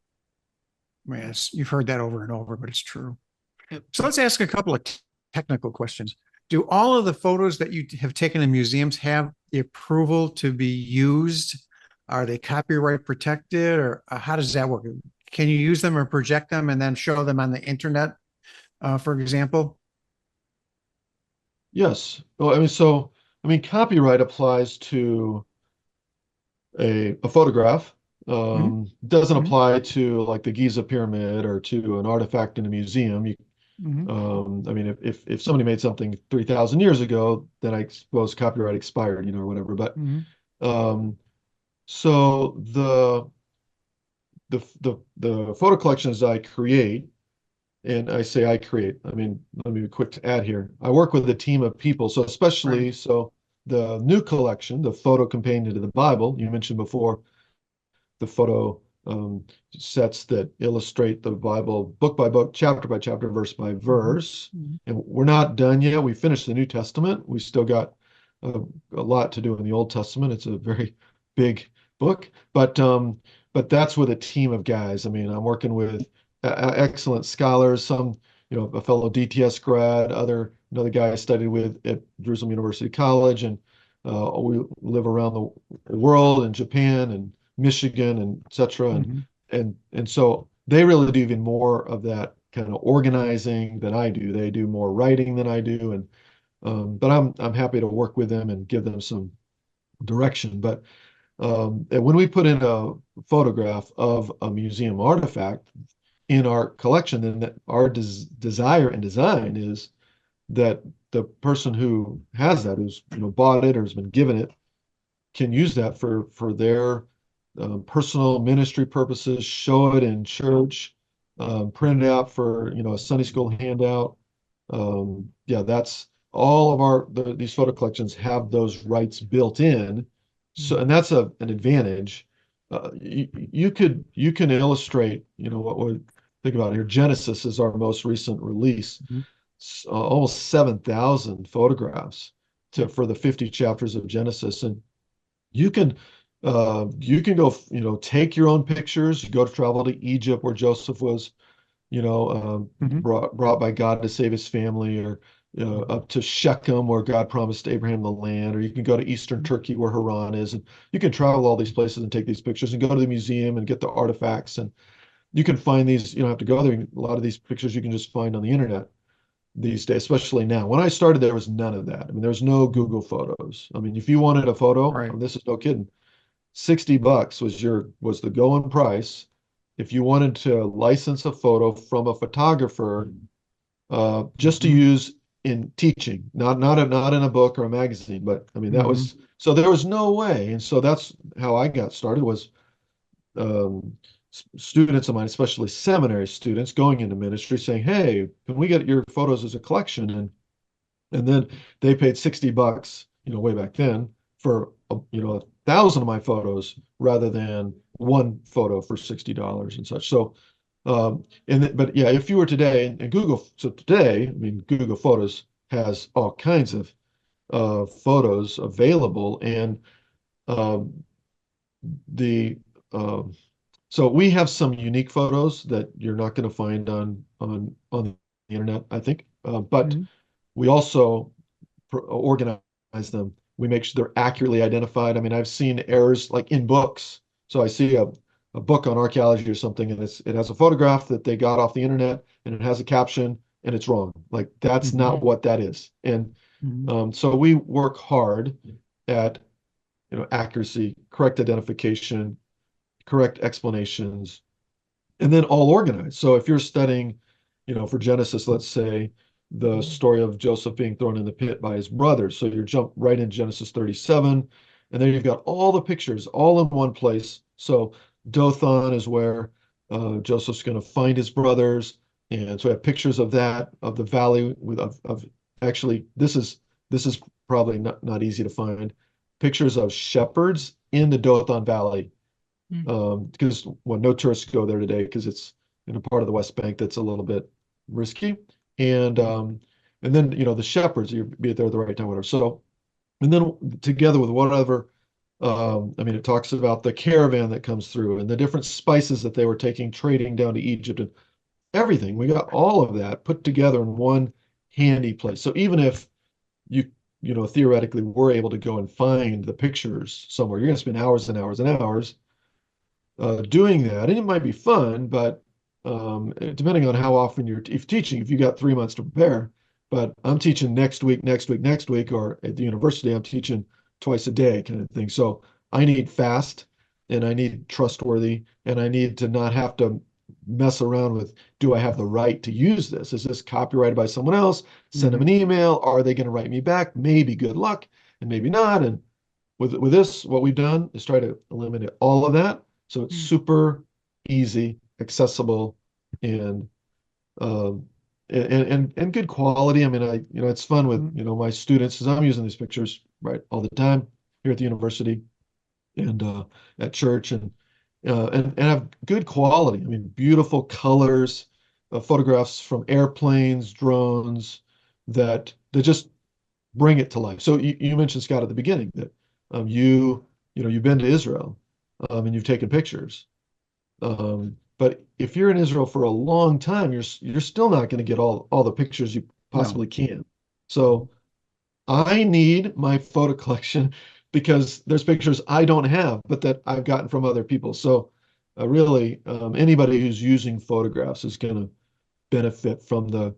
Yes, you've heard that over and over, but it's true. Yep. So let's ask a couple of technical questions. Do all of the photos that you have taken in museums have the approval to be used? Are they copyright protected, or how does that work? Can you use them or project them and then show them on the internet, for example? Yes. Well, I mean, copyright applies to a photograph. Mhm. Doesn't Mhm. apply to like the Giza pyramid or to an artifact in a museum. Mhm. I mean, if somebody made something 3,000 years ago, then I suppose copyright expired, or whatever. But Mhm. um, so the photo collections I create, and I say I create, I mean, let me be quick to add here. I work with a team of people. So Right. especially the new collection, the photo companion to the Bible, you mentioned before, the photo sets that illustrate the Bible book by book, chapter by chapter, verse by Mhm. verse. Mhm. And we're not done yet. We finished the New Testament. We still got a lot to do in the Old Testament. It's a very big book, but that's with a team of guys. I mean, I'm working with excellent scholars. Some, a fellow DTS grad, another guy I studied with at Jerusalem University College, and we live around the world in Japan and Michigan and et cetera. And Mhm. and and so they really do even more of that kind of organizing than I do. They do more writing than I do, and but I'm happy to work with them and give them some direction. But and when we put in a photograph of a museum artifact in our collection, then our desire and design is that the person who has that, who's bought it or has been given it, can use that for their personal ministry purposes, show it in church, print it out for a Sunday school handout. Yeah, that's all of these photo collections have those rights built in. So, and that's an advantage. You can illustrate, what would think about it here. Genesis is our most recent release, Mhm. almost 7,000 photographs Yeah. for the 50 chapters of Genesis, and you can you can go, take your own pictures. You go to travel to Egypt where Joseph was, Mhm. brought by God to save his family, or up to Shechem, where God promised Abraham the land, or you can go to Eastern Turkey, where Haran is, and you can travel all these places and take these pictures and go to the museum and get the artifacts. And you can find these, you don't have to go there. A lot of these pictures you can just find on the internet these days, especially now. When I started, there was none of that. I mean, there's no Google Photos. I mean, if you wanted a photo, Right. this is no kidding, $60 was the going price. If you wanted to license a photo from a photographer, just to Mhm. use in teaching, not in a book or a magazine, but I mean that Mhm. was so there was no way, and so that's how I got started was um, students of mine, especially seminary students, going into ministry, saying, "Hey, can we get your photos as a collection?" And then they paid $60, way back then for 1,000 of my photos rather than one photo for $60 and such. So but yeah, if you were today and Google, so today, I mean, Google Photos has all kinds of photos available, and um, the um, so we have some unique photos that you're not going to find on the internet, I think. But Mhm. we also organize them. We make sure they're accurately identified. I mean, I've seen errors like in books. So I see a book on archaeology or something, and it has a photograph that they got off the internet, and it has a caption, and it's wrong. Like that's Mhm. not what that is. And Mhm. so we work hard at accuracy, correct identification, correct explanations, and then all organized. So if you're studying, for Genesis, let's say the story of Joseph being thrown in the pit by his brothers. So you jump right in Genesis 37, and then you've got all the pictures all in one place. So Dothan is where Joseph's going to find his brothers, and so I have pictures of that, of the valley of actually this is probably not easy to find. Pictures of shepherds in the Dothan Valley, Mm. because no tourists go there today because it's in a part of the West Bank that's a little bit risky. And then the shepherds, you be there at the right time, whatever. So and then together with whatever, I mean, it talks about the caravan that comes through and the different spices that they were taking, trading down to Egypt and everything. We got all of that put together in one handy place. So even if you theoretically were able to go and find the pictures somewhere, you're going to spend hours and hours and hours doing that. And it might be fun, but depending on how often you're if teaching, if you got 3 months to prepare, but I'm teaching next week, next week, next week, or at the university, I'm teaching twice a day kind of thing. So I need fast and I need trustworthy and I need to not have to mess around with, do I have the right to use this? Is this copyrighted by someone else? Send them Mhm. an email. Are they going to write me back? Maybe, good luck, and maybe not. And with this, what we've done is try to eliminate all of that. So it's Mm. super easy, accessible, and um, and good quality. I mean, it's fun with Mhm. my students because I'm using these pictures right all the time here at the university and at church and have good quality. I mean, beautiful colors, photographs from airplanes, drones that just bring it to life. So you mentioned, Scott, at the beginning that you've been to Israel and you've taken pictures. But if you're in Israel for a long time, you're still not going to get all the pictures you No. possibly can. So I need my photo collection because there's pictures I don't have, but that I've gotten from other people. So really, anybody who's using photographs is going to benefit from the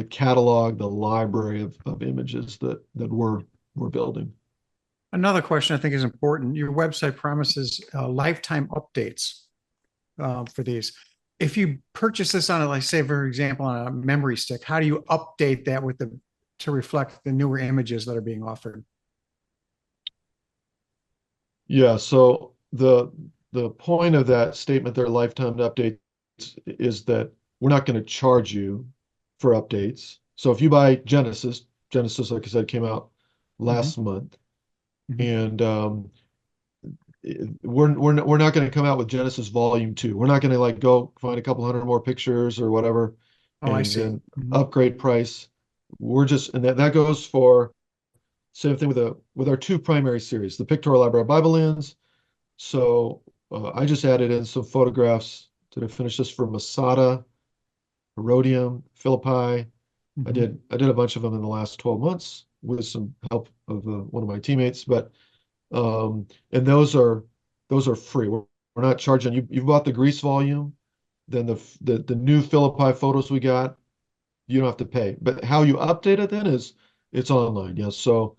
catalog, the library of images that we're building. Another question I think is important. Your website promises lifetime updates for these. If you purchase this on, like say, for example, on a memory stick, how do you update that to reflect the newer images that are being offered? Yeah, so the point of that statement there, lifetime updates, is that we're not going to charge you for updates. So if you buy Genesis, like I said, came out Mhm. last month, Mhm. and we're not going to come out with Genesis Volume 2. We're not going to like go find a couple hundred more pictures or whatever Oh, I and see. then Mhm. upgrade price. And that goes for same thing with our two primary series, the Pictorial Library of Bible Lands. So I just added in some photographs. Did I finish this for Masada, Herodium, Philippi? I did a bunch of them in the last 12 months with some help of one of my teammates, but and those are free. We're not charging you. You've bought the grease volume, then the new Philippi photos we got, you don't have to pay. But how you update it then is it's online. Yes. So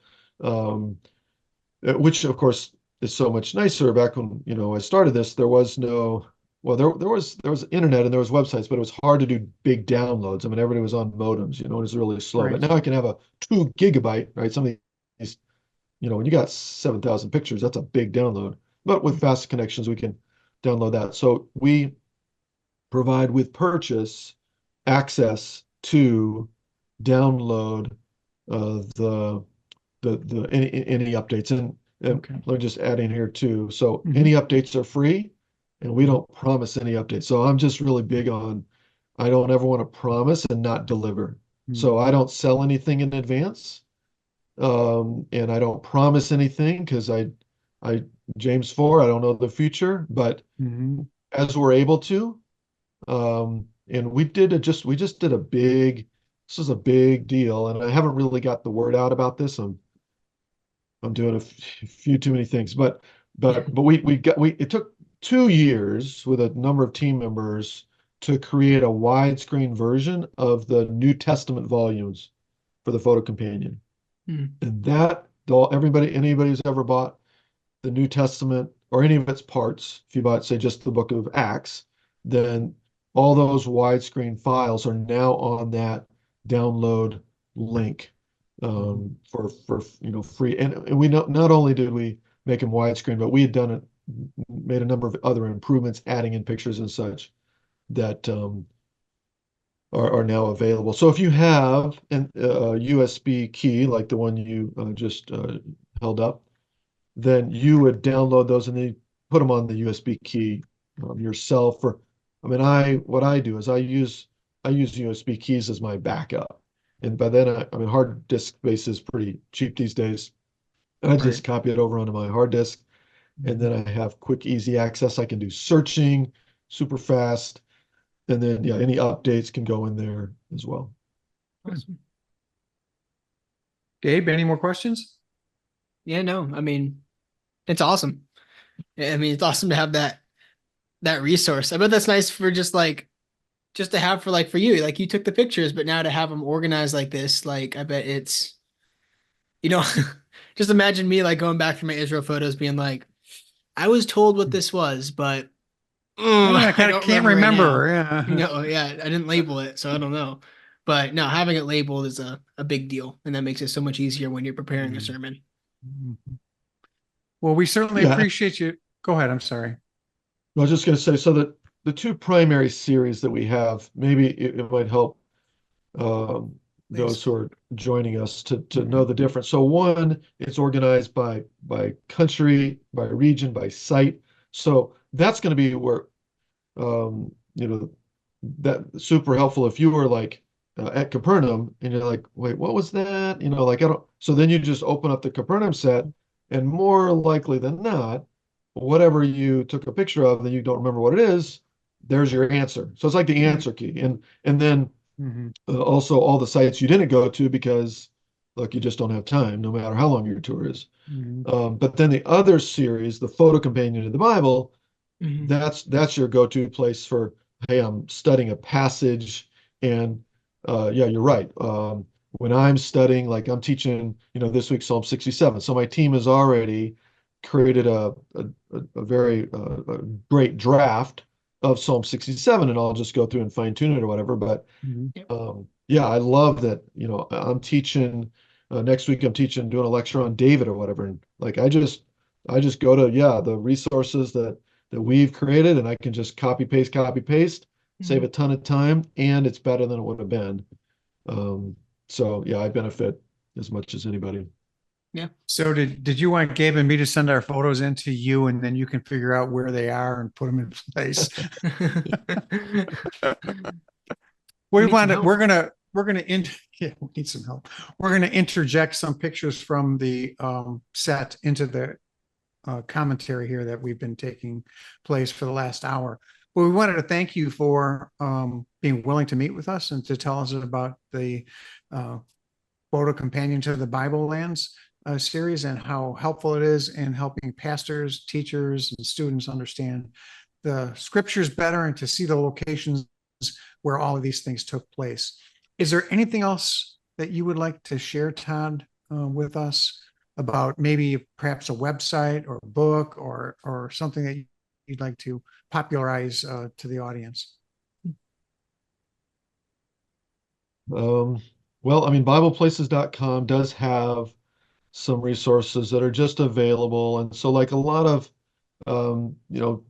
which of course is so much nicer. Back when, I started this, there was no, well, there was internet and there was websites, but it was hard to do big downloads. I mean, everybody was on modems, it was really slow. But Right. now I can have a 2 GB, right? Some of these, when you got 7,000 pictures, that's a big download. But with fast connections, we can download that. So we provide with purchase access to download any updates. And Okay. let me just add in here too. So Mhm. any updates are free, and we don't promise any updates. So I'm just really big on, I don't ever want to promise and not deliver. So I don't sell anything in advance, and I don't promise anything because I James 4, I don't know the future, but Mhm. as we're able to, and we just did this is a big deal, and I haven't really got the word out about this. I'm doing few too many things, but it took 2 years with a number of team members to create a widescreen version of the New Testament volumes for the photo companion. Hmm. And anybody who's ever bought the New Testament or any of its parts, if you bought, say, just the book of Acts, then all those widescreen files are now on that download link for free. And we not only did we make them widescreen, but we had made a number of other improvements, adding in pictures and such that are now available. So if you have a USB key like the one you just held up, then you would download those and then put them on the USB key yourself. I mean, what I do is I use USB keys as my backup, and by then I mean hard disk space is pretty cheap these days. And I Right. just copy it over onto my hard disk, and then I have quick, easy access. I can do searching super fast, and then yeah, any updates can go in there as well. Awesome. Gabe, any more questions? Yeah, no, I mean, it's awesome. I mean, it's awesome to have that resource. I bet that's nice for just to have for you. Like you took the pictures, but now to have them organized like this, like I bet it's you know, just imagine me like going back through my Israel photos being like, I was told what this was, but Yeah, I I kind of don't can't remember right now. remember. Yeah. Yeah, I didn't label it, so I don't know. But no, having it labeled is a big deal, and that makes it so much easier when you're preparing a sermon. Well, we certainly Yeah, appreciate you. Go ahead. I'm sorry. I was just going to say, so that the two primary series that we have, maybe it might help um, those Please. who are joining us to know the difference. So one, it's organized by country, by region, by site. So that's going to be where um, you know that super helpful if you were like at Capernaum and you're like, wait, what was that? Like I don't. So then you just open up the Capernaum set, and more likely than not, whatever you took a picture of that you don't remember what it is, there's your answer. So it's like the Mhm. answer key, and then Mhm. also all the sites you didn't go to because look, you just don't have time, no matter how long your tour is. Mhm. But then the other series, the photo companion to the Bible, Mhm. that's your go-to place for, hey, I'm studying a passage, and yeah, you're right. When I'm studying, like I'm teaching, this week Psalm 67. So my team has already created a very a great draft of Psalm 67, and I'll just go through and fine tune it or whatever. But Mhm. Yep. yeah, I love that. I'm teaching next week. I'm teaching, doing a lecture on David or whatever, and like I just go to the resources that we've created, and I can just copy paste, save a Mhm. ton of time, and it's better than it would have been. Um, so yeah, I benefit as much as anybody. Yeah. So did you want Gabe and me to send our photos in to you and then you can figure out where they are and put them in place? We We need some want to, help. yeah, we need some help. We're going to interject some pictures from the set into the commentary here that we've been taking place for the last hour. Well, we wanted to thank you for being willing to meet with us and to tell us about the Photo Companion to the Bible Lands series and how helpful it is in helping pastors, teachers, and students understand the scriptures better and to see the locations where all of these things took place. Is there anything else that you would like to share, Todd, with us about maybe perhaps a website or a book or something that you'd like to popularize to the audience? Well, I mean, BiblePlaces.com does have some resources that are just available. And so like a lot of,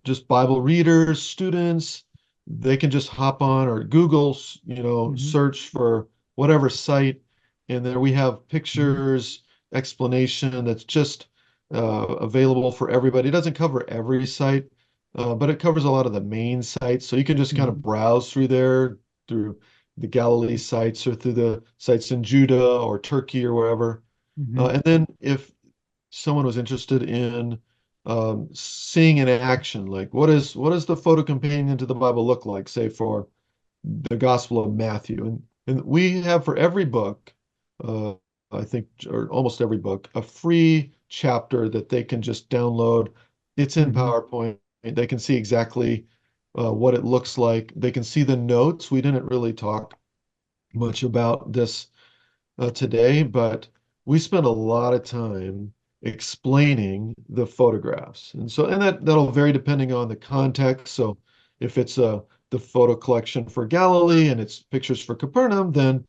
just Bible readers, students, they can just hop on or Google, search for whatever site. And there we have pictures, explanation that's just available for everybody. It doesn't cover every site, but it covers a lot of the main sites. So you can just kind of browse through there, through the Galilee sites or through the sites in Judah or Turkey or wherever. And then if someone was interested in seeing in action, like what does the photo companion to the Bible look like, say for the Gospel of Matthew? And we have for every book, I think, or almost every book, a free chapter that they can just download. It's in PowerPoint. They can see exactly what it looks like. They can see the notes. We didn't really talk much about this today, but we spent a lot of time explaining the photographs. And that'll vary depending on the context. So if it's the photo collection for Galilee and it's pictures for Capernaum, then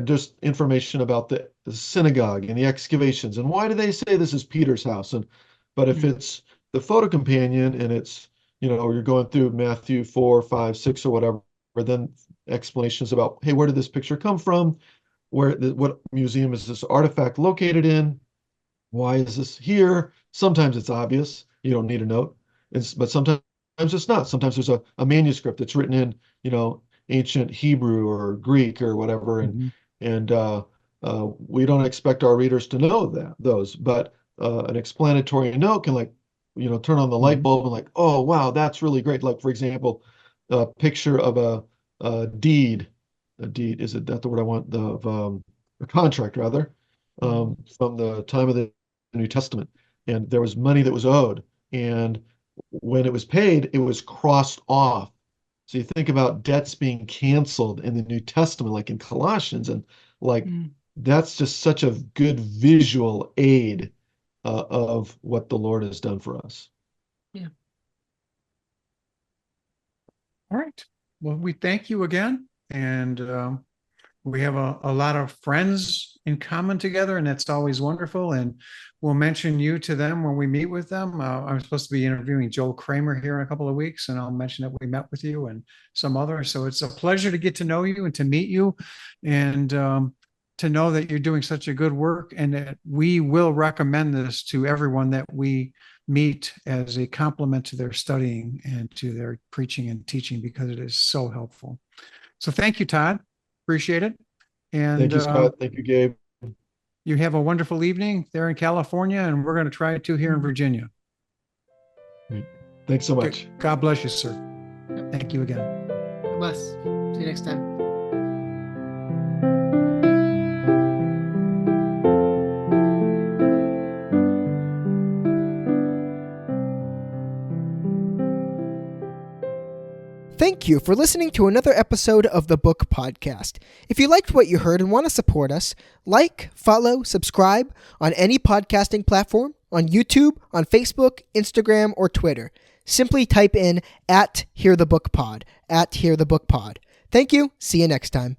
just information about the synagogue and the excavations and why do they say this is Peter's house. But if it's the photo companion and it's, you're going through Matthew 4, 5, 6 or whatever, then explanations about, hey, where did this picture come from? What museum is this artifact located in? Why is this here? Sometimes it's obvious. You don't need a note. But sometimes it's not. Sometimes there's a manuscript that's written in, ancient Hebrew or Greek or whatever. And we don't expect our readers to know those. But an explanatory note can turn on the light bulb and oh, wow, that's really great. Like, for example, a picture of a deed. A deed, is it that the word I want? A contract, rather, from the time of the New Testament. And there was money that was owed. And when it was paid, it was crossed off. So you think about debts being canceled in the New Testament, like in Colossians, and that's just such a good visual aid of what the Lord has done for us. Yeah. All right. Well, we thank you again. And we have a lot of friends in common together, and that's always wonderful. And we'll mention you to them when we meet with them. I'm supposed to be interviewing Joel Kramer here in a couple of weeks, and I'll mention that we met with you and some others. So it's a pleasure to get to know you and to meet you, and to know that you're doing such a good work, and that we will recommend this to everyone that we meet as a complement to their studying and to their preaching and teaching, because it is so helpful. So thank you, Todd. Appreciate it. And thank you, Scott. Thank you, Gabe. You have a wonderful evening there in California, and we're going to try it too here in Virginia. Great. Thanks so much. God bless you, sir. Thank you again. God bless. See you next time. Thank you for listening to another episode of the Book Podcast. If you liked what you heard and want to support us, like, follow, subscribe on any podcasting platform, on YouTube, on Facebook, Instagram, or Twitter. Simply type in @HearTheBookPod, @HearTheBookPod. Thank you. See you next time.